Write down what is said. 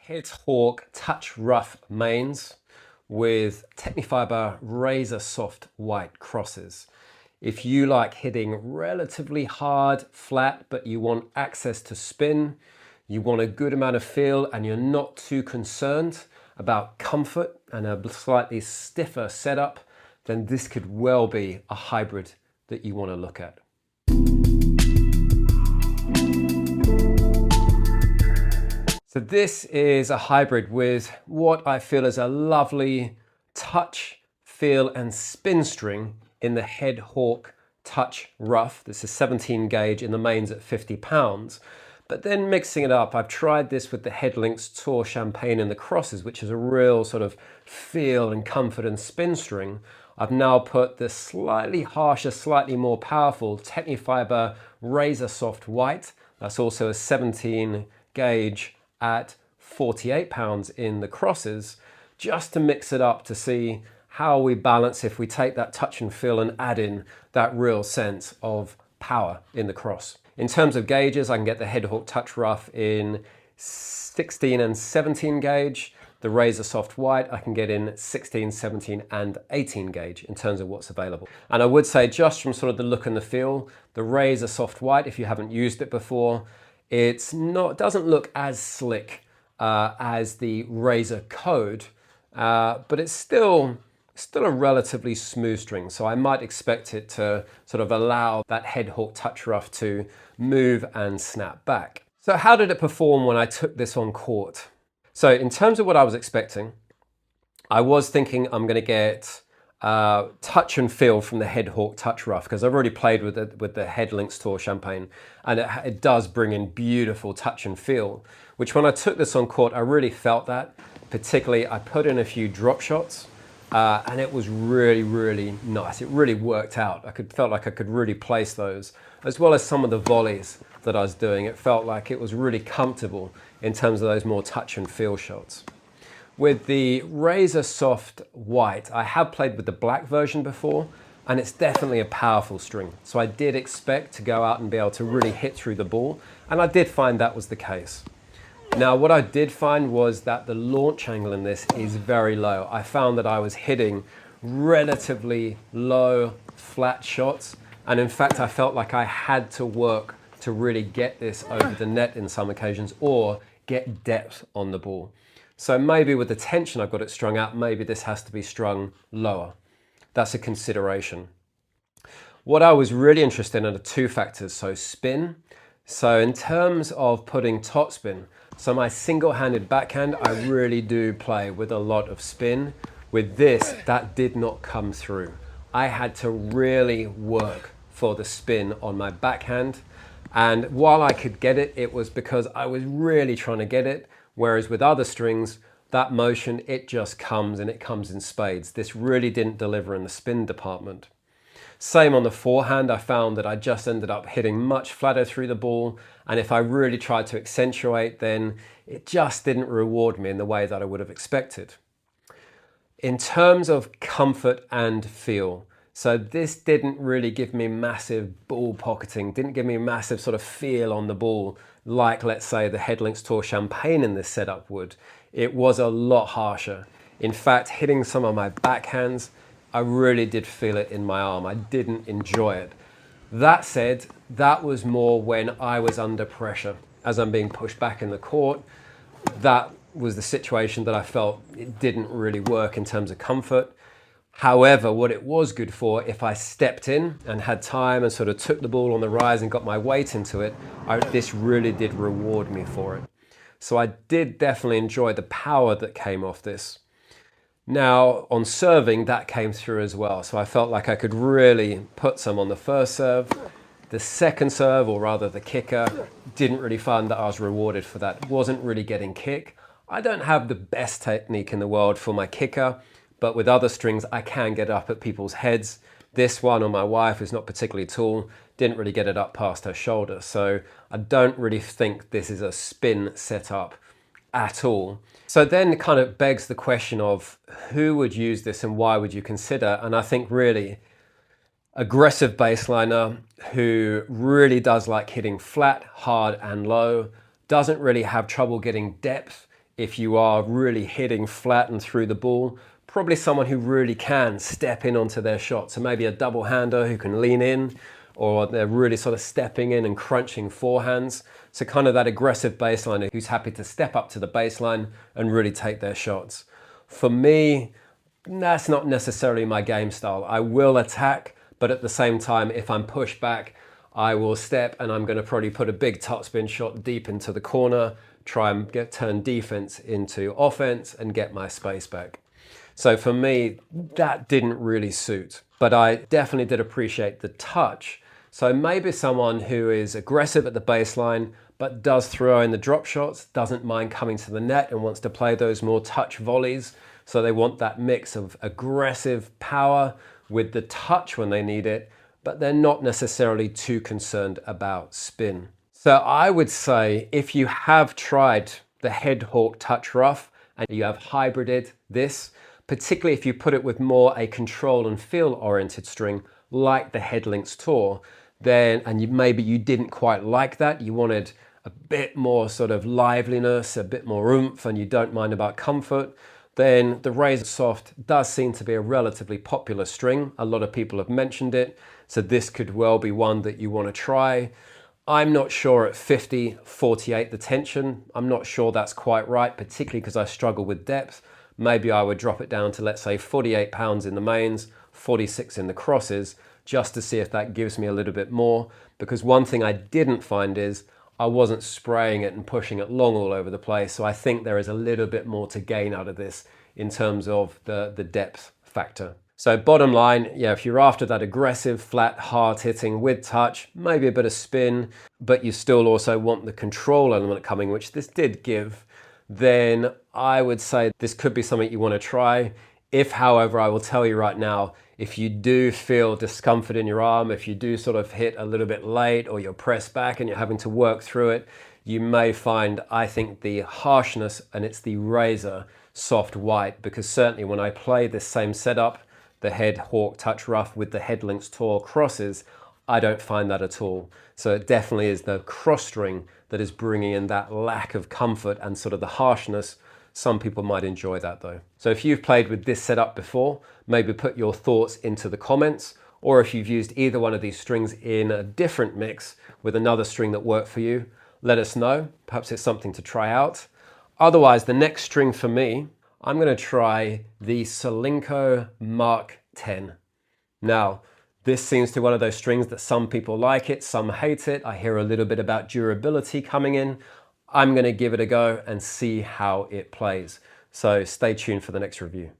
Head Hawk Touch Rough mains with Tecnifibre Razor Soft White crosses. If you like hitting relatively hard, flat, but you want access to spin, you want a good amount of feel, and you're not too concerned about comfort and a slightly stiffer setup, then this could well be a hybrid that you want to look at. So this is a hybrid with what I feel is a lovely touch, feel and spin string in the Head Hawk Touch Rough. This is 17 gauge in the mains at 50 pounds. But then mixing it up, I've tried this with the Lynx Tour Champagne in the crosses, which is a real sort of feel and comfort and spin string. I've now put the slightly harsher, slightly more powerful Tecnifibre Razor Soft White. That's also a 17 gauge at 48 pounds in the crosses, just to mix it up to see how we balance if we take that touch and feel and add in that real sense of power in the cross. In terms of gauges, I can get the Head Hawk Touch Rough in 16 and 17 gauge. The Razor Soft White I can get in 16, 17 and 18 gauge in terms of what's available. And I would say, just from sort of the look and the feel, the Razor Soft White, if you haven't used it before, doesn't look as slick as the Razor Code, but it's still a relatively smooth string. So I might expect it to sort of allow that Head Hawk Touch Rough to move and snap back. So how did it perform when I took this on court? So in terms of what I was expecting, I was thinking I'm going to get touch and feel from the Head Hawk Touch Rough, because I've already played with the Lynx Tour Champagne, and it does bring in beautiful touch and feel, which when I took this on court, I really felt that. Particularly, I put in a few drop shots, and it was really, really nice. It really worked out. Felt like I could really place those, as well as some of the volleys that I was doing. It felt like it was really comfortable in terms of those more touch and feel shots. With the Razor Soft White, I have played with the black version before, and it's definitely a powerful string. So I did expect to go out and be able to really hit through the ball, and I did find that was the case. Now, what I did find was that the launch angle in this is very low. I found that I was hitting relatively low, flat shots, and in fact, I felt like I had to work to really get this over the net in some occasions, or get depth on the ball. So maybe with the tension I've got it strung out, maybe this has to be strung lower. That's a consideration. What I was really interested in are the two factors, so spin. So in terms of putting topspin, so my single-handed backhand, I really do play with a lot of spin. With this, that did not come through. I had to really work for the spin on my backhand. And while I could get it, it was because I was really trying to get it. Whereas with other strings, that motion, it just comes, and it comes in spades. This really didn't deliver in the spin department. Same on the forehand, I found that I just ended up hitting much flatter through the ball. And if I really tried to accentuate, then it just didn't reward me in the way that I would have expected. In terms of comfort and feel, so this didn't really give me massive ball pocketing, didn't give me massive sort of feel on the ball, like let's say the Lynx Tour Champagne in this setup would. It was a lot harsher. In fact, hitting some of my backhands, I really did feel it in my arm. I didn't enjoy it. That said, that was more when I was under pressure. As I'm being pushed back in the court, that was the situation that I felt it didn't really work in terms of comfort. However, what it was good for, if I stepped in and had time and sort of took the ball on the rise and got my weight into it, this really did reward me for it. So I did definitely enjoy the power that came off this. Now, on serving, that came through as well. So I felt like I could really put some on the first serve. The second serve, or rather the kicker, didn't really find that I was rewarded for that. Wasn't really getting kick. I don't have the best technique in the world for my kicker, but with other strings, I can get up at people's heads. This one on my wife is not particularly tall, didn't really get it up past her shoulder. So I don't really think this is a spin setup at all. So then it kind of begs the question of who would use this and why would you consider? And I think really aggressive baseliner who really does like hitting flat, hard and low, doesn't really have trouble getting depth if you are really hitting flat and through the ball, probably someone who really can step in onto their shot. So maybe a double hander who can lean in, or they're really sort of stepping in and crunching forehands. So kind of that aggressive baseliner who's happy to step up to the baseline and really take their shots. For me, that's not necessarily my game style. I will attack, but at the same time, if I'm pushed back, I will step and I'm going to probably put a big topspin shot deep into the corner, try and turn defense into offense and get my space back. So for me, that didn't really suit, but I definitely did appreciate the touch. So maybe someone who is aggressive at the baseline, but does throw in the drop shots, doesn't mind coming to the net and wants to play those more touch volleys. So they want that mix of aggressive power with the touch when they need it, but they're not necessarily too concerned about spin. So I would say if you have tried the Head Hawk Touch Rough and you have hybrided this, particularly if you put it with more a control and feel oriented string like the Lynx Tour, then, and maybe you didn't quite like that, you wanted a bit more sort of liveliness, a bit more oomph, and you don't mind about comfort, then the Razor Soft does seem to be a relatively popular string. A lot of people have mentioned it, so this could well be one that you want to try. I'm not sure at 50-48 the tension. I'm not sure that's quite right, particularly because I struggle with depth. Maybe I would drop it down to, let's say, 48 pounds in the mains, 46 in the crosses, just to see if that gives me a little bit more. Because one thing I didn't find is I wasn't spraying it and pushing it long all over the place. So I think there is a little bit more to gain out of this in terms of the depth factor. So bottom line, yeah, if you're after that aggressive, flat, hard hitting with touch, maybe a bit of spin, but you still also want the control element coming, which this did give, then I would say this could be something you want to try. If, however, I will tell you right now, if you do feel discomfort in your arm, if you do sort of hit a little bit late or you're pressed back and you're having to work through it, you may find, I think, the harshness, and it's the Razor Soft White, because certainly when I play this same setup, the Head Hawk Touch Rough with the Lynx Tour crosses, I don't find that at all. So it definitely is the cross string that is bringing in that lack of comfort and sort of the harshness. Some people might enjoy that though. So if you've played with this setup before, maybe put your thoughts into the comments, or if you've used either one of these strings in a different mix with another string that worked for you, let us know. Perhaps it's something to try out. Otherwise, the next string for me, I'm going to try the Solinco Mark 10. Now, this seems to be one of those strings that some people like it, some hate it. I hear a little bit about durability coming in. I'm going to give it a go and see how it plays. So stay tuned for the next review.